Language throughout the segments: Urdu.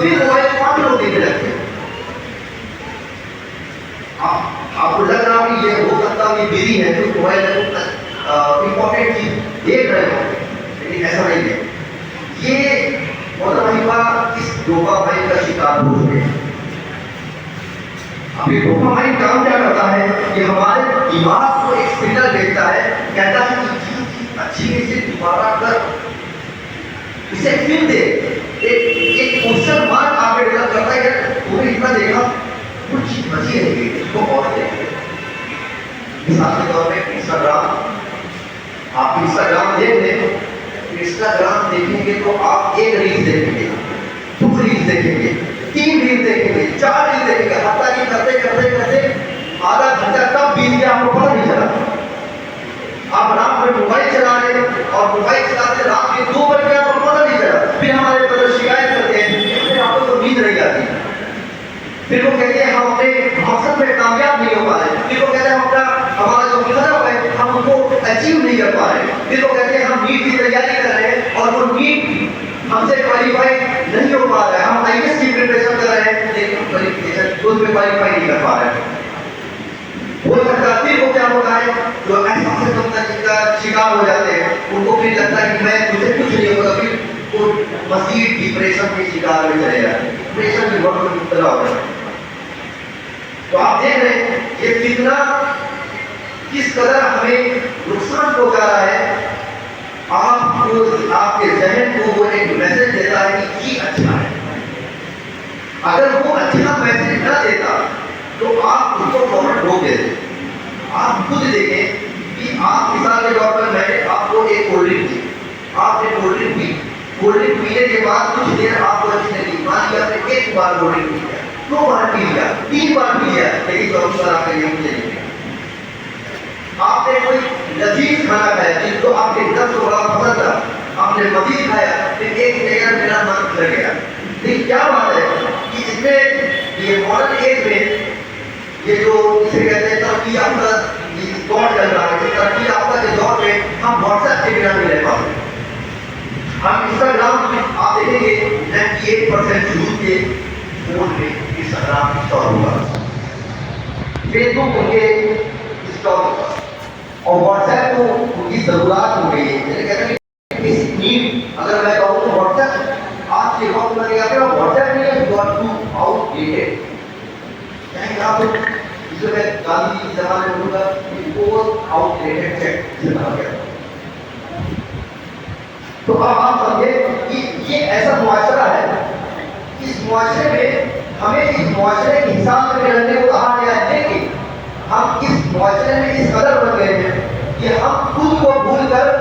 پھر موبائل 5 لوگ دیکھنے لگتے ہیں. آپ کو لگ رہا کہ یہ ہو سکتا ہے یہ بزی ہے تو موبائل امپورٹنٹ چیز دیکھ رہے ہو, لیکن ایسا نہیں ہے. یہ اس ڈوپامائن کا شکار ہو چکے ہیں. ابھی ڈوپامائن کام کیا کرتا ہے کہ ہمارے دماغ کو ایک سگنل بھیجتا ہے, کہتا ہے کہ چیز اچھی ہے اسے دوبارہ کر, اسے پھر دے. ایک کوشچن مارک آپ نے ڈیولپ کرتا ہے کہ تم نے اتنا دیکھا کچھ چیز بچی ہے اس کو اور دیکھیں. مثال کے طور پہ انسٹاگرام, آپ انسٹاگرام دیکھ لیں, انسٹاگرام دیکھیں گے تو آپ ایک ریل دیکھیں گے, 2 ریل دیکھیں گے, 3 ریل دیکھیں گے, 4 ریل دیکھیں گے, حتیٰ کہ کرتے کرتے کرتے آدھا گھنٹہ کب بیت گیا آپ کو پتہ نہیں چلا. آپ رات میں موبائل چلا رہے ہیں اور موبائل چلاتے رات کے 2 بج گئے آپ کو پتہ نہیں چلا. پھر ہمارے بدل شکایت کرتے ہیں کہ آپ کو نیند نہیں آتی. پھر وہ کہتے ہیں ہم اپنے مقصد میں کامیاب نہیں ہو پا رہے. پھر وہ کہتے ہیں ہمارا جو مطلب ہے ہم ان کو اچیو نہیں کر پا رہے. پھر وہ کہتے ہیں ہم نیٹ کی تیاری کر رہے ہیں اور وہ نیٹ ہم سے کوالیفائی نہیں ہو پا رہا ہے. ہم آئی ایس کی پریپریشن کر رہے ہیں لیکن ہم کوالیفیکیشن میں کوالیفائی نہیں کر پا رہے ہیں. ہو سکتا ہے پھر وہ کیا ہوتا ہے جو ایسا کا شکار ہو جاتے ہیں ان کو پھر لگتا ہے کہ میں مجھے کچھ نہیں ہوگا, پھر وہ مزید ڈپریشن کے شکار میں چلے جاتے ہیں, ڈپریشن کی بہت بڑی مبتلا ہو جاتے ہیں. تو آپ دیکھ رہے ہیں یہ فتنہ کس قدر ہمیں نقصان پہنچا رہا ہے. آپ کو آپ کے ذہن کو وہ ایک میسج دیتا ہے کہ یہ اچھا ہے. اگر وہ اچھا میسج نہ دیتا تو آپ اس کو فوراً روک دیتے. آپ خود دیکھیں کہ آپ مثال کے طور پر میں نے آپ کو ایک کولڈ ڈرنک دی, آپ نے کولڈ ڈرنک پی, کولڈ ڈرنک پینے کے بعد کچھ دیر آپ کو اچھی لگی, مان لیا آپ نے 1 بار کولڈ ڈرنک پی لیا, 2 بار پی لیا, 3 بار پی لیا, لیکن 4 بار آپ کا یہ مجھے نہیں. آپ نے کوئی لذیذ کھانا کھایا جس کو آپ کے دل کو بڑا پسند تھا, آپ نے مزید کھایا, پھر ایک جگہ میرا من لگ گیا. لیکن کیا بات ہے کہ اس میں یہ ماڈرن ایج میں یہ جو اسے کہتے ہیں ترقی یافتہ دور چل رہا ہے, ترقی یافتہ کے دور میں ہم واٹس ایپ کے بنا نہیں رہ پاتے. ہم انسٹاگرام میں آپ دیکھیں گے 98% یوز کے فون میں انسٹاگرام انسٹال ہوگا, فیس بک ان کے انسٹال ہوگا, اور واٹس ایپ کو ان کی ضرورت ہو گئی ہے. جیسے کہتے ہیں کہ اس نیڈ اگر میں کہوں تو واٹس ایپ آج کے وقت میں کیا کریں, واٹس ایپ نہیں ہے, you are too outdated. آپ اس میں گاندھی جی کے زمانے میں ہوگا کہ اوور آؤٹ ڈیٹڈ چیک سے کہا گیا. تو اب آپ سمجھیں کہ یہ ایسا معاشرہ ہے, اس معاشرے میں ہمیں اس معاشرے کے حساب سے رہنے کو کہا گیا ہے, لیکن ہم اس معاشرے میں اس قدر بن گئے ہیں کہ ہم خود کو بھول کر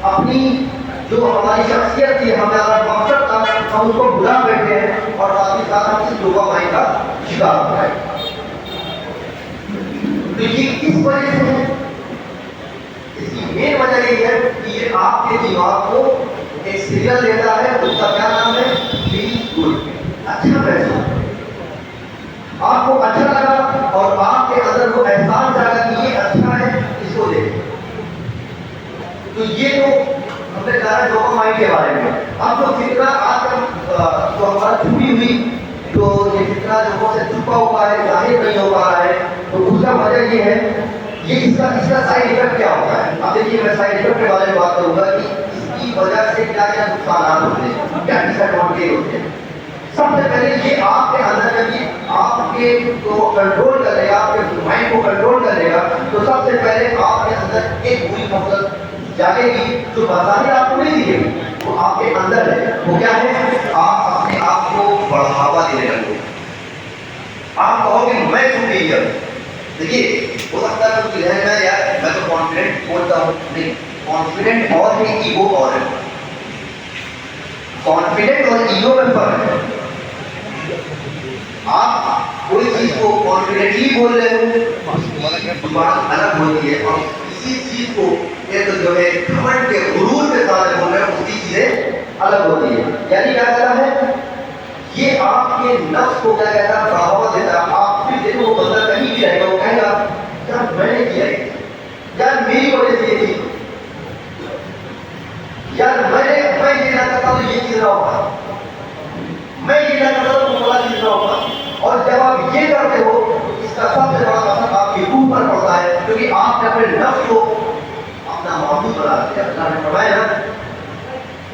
اپنی جو ہماری شخصیت تھی, ہمارا مقصد تھا, ہم اس کو بھلا بیٹھے ہیں اور ساتھ ہی ساتھ ہم اس ڈوپامائن کا شکار ہو رہے ہیں. تو یہ کس وجہ سے ہے؟ اس کی مین وجہ یہ ہے کہ یہ آپ کے دماغ کو ایک سگنل دیتا ہے, اس کا کیا نام ہے, فیل گڈ, اچھا محسوس. آپ کو اچھا لگا اور آپ کے اندر وہ احساس جاگا کہ یہ اچھا ہے, اس کو دیکھیں. تو یہ جو ہم نے کہا ڈوپامائن کے بارے میں, اب جو فطرہ آج جو ہمارا چھپی ہوئی جو یہ فطرہ جو بہت سے چھپا ہوا ہے, ظاہر نہیں ہو پا رہا ہے, تو اس کا وجہ یہ ہے, یہ اس کا سائڈ افیکٹ کیا ہوتا ہے. اب دیکھیے میں سائڈ افیکٹ کے بارے میں بات کروں گا کہ اس کی وجہ سے کیا کیا نقصانات ہوتے ہیں, کیا ڈس ایڈوانٹیج ہوتے ہیں. سب سے پہلے یہ آپ کے اندر جب آپ کے کو کنٹرول کرے گا, آپ کے مائنڈ کو کنٹرول کرے گا, تو سب سے پہلے آپ کے اندر ایک بری مقصد جاگے گی جو بظاہر آپ کو نہیں دکھے گی, وہ آپ کے اندر ہے. وہ کیا ہے, آپ اپنے آپ کو بڑھاوا دینے لگو. آپ کہو کہ میں سپیریئر. دیکھیے ہو سکتا ہے کچھ رہنا یار میں تو کانفیڈنٹ بولتا ہوں, نہیں, کانفیڈنٹ اور ہے, ایگو اور ہے. کانفیڈنٹ اور ایگو میں فرق ہے. آپ کوئی چیز کو کانفیڈنٹلی بول رہے ہو, زبان الگ ہوتی ہے, اور اسی چیز کو ایک جو ہے گھمنڈ کے غرور کے ساتھ بول رہے ہیں, اس کی چیزیں الگ ہوتی ہے. یعنی کیا کہتا ہے, یہ آپ کے نفس کو کیا کہتا ہے, بڑھاوا دیتا ہے. آپ پھر دیکھو وہ بندہ کہیں بھی رہے گا, وہ کہے گا یار میں نے کیا ہے, یار میری وجہ سے یہ تھی, یار میں یہ نہ کرتا تو یہ چیز نہ ہوتا, میں یہ نہ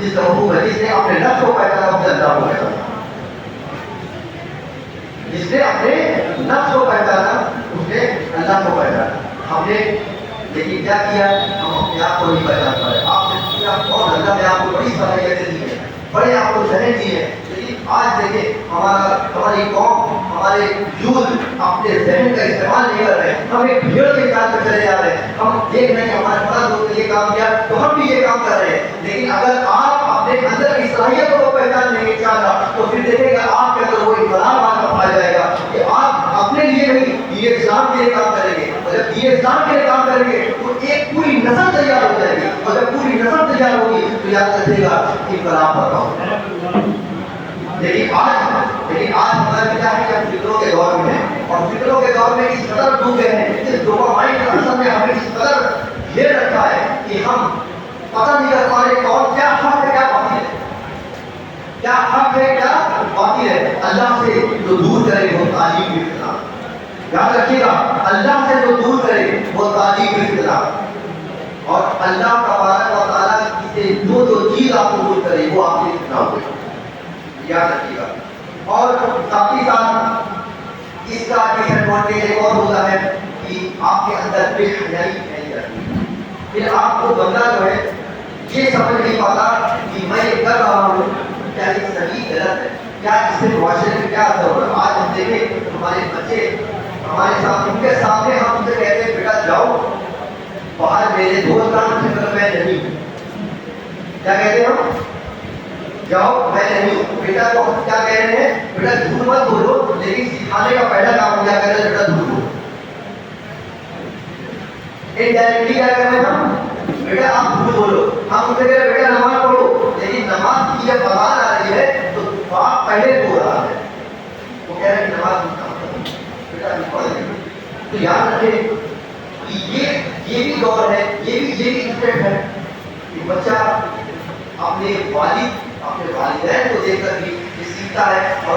جس سے محبوب ہے، جس نے اپنے نفس کو پہچانا اسے اللہ کو پہچانا، جس نے اپنے نفس کو پہچانا اس نے اللہ کو پہچانا. ہم نے لیکن کیا کیا؟ ہم اپنے آپ کو نہیں پہچان پائے. آپ نے کیا اور اللہ نے آپ کو بڑی صلاحیتیں دی ہیں، بڑے آپ کو ذہن دیے ہیں، لیکن آج دیکھیں ہماری قوم، ہمارے یوتھ اپنے ذہن کا استعمال نہیں کر رہے. ہم ایک بھیڑ کے ساتھ میں چلے جا رہے ہیں. ہم دیکھ رہے ہیں ہمارے بڑا دوست نے یہ کام کیا تو ہم بھی یہ کام کر رہے ہیں. لیکن اگر آپ اپنے اندر کی صلاحیتوں کو پہچان لیں گے انشاءاللہ تو پھر دیکھیں گا آپ کے اندر وہ انقلاب آ جائے گا کہ آپ اپنے لیے نہیں یہ اسلام کے لیے کام کریں گے. اور جب یہ اسلام کے لیے کام کریں گے تو ایک پوری نسل تیار ہو جائے گی، اور جب پوری نسل تیار ہوگی تو یاد رکھے گا انقلاب ہوگا. لیکن آج ہمارا کیا ہے کہ ہم فکروں کے دور میں ہیں، اور فکروں کے دور میں اس قدر ڈوبے ہیں، اس ڈوپامائن کا اثر نے ہمیں اس قدر گھیر رکھا ہے کہ ہم پتہ نہیں کر پا رہے کون کیا حق ہے کیا باطل ہے، کیا حق ہے کیا باطل ہے. اللہ سے جو دور کرے وہ تعلیم کی اطلاع. یاد رکھیے گا، اللہ سے جو دور کرے وہ تعلیم کی اطلاع، اور اللہ تبارک و تعالیٰ سے جو چیز آپ کو دور کرے وہ آپ کی اطلاع ہوگی. یاد رکھیے گا. اور ساتھ ہی ساتھ اس کا ڈس ایڈوانٹیج ایک اور ہوتا ہے کہ آپ کے اندر بے حیائی نہیں رہتی. پھر آپ کو بندہ جو ہے یہ سمجھ نہیں پاتا کہ میں یہ کر رہا ہوں کیا یہ صحیح غلط ہے، کیا اس سے معاشرے میں کیا اثر ہو رہا ہے. آج ہم دیکھیں ہمارے بچے ہمارے ساتھ، ان کے سامنے ہم ان سے کہتے ہیں بیٹا جاؤ باہر میرے دوست کا میں نہیں ہوں. کیا کہتے ہیں ہم؟ جاؤ میں نہیں ہوں. بیٹا کو ہم کیا کہہ رہے ہیں؟ بیٹا جھوٹ مت بولو، لیکن سکھانے کا پہلا کام کیا کر رہے ہیں؟ بیٹا جھوٹ بولو. انڈائریکٹلی کیا کر رہے ہیں ہم؟ بیٹا آپ جھوٹ بولو. ہم ان سے کہہ رہے ہیں بیٹا نماز پڑھو، لیکن نماز کی جب اذان آ رہی ہے تو آپ پہلے بول رہا ہے، وہ کہہ رہے ہیں نماز بیٹا پڑھ لیں. تو یاد رکھیں کہ یہ بھی دور ہے، یہ بھی اسٹیپ ہے کہ بچہ اپنے والد اپنے والدین کو دیکھ کر بھی سیکھتا ہے. اور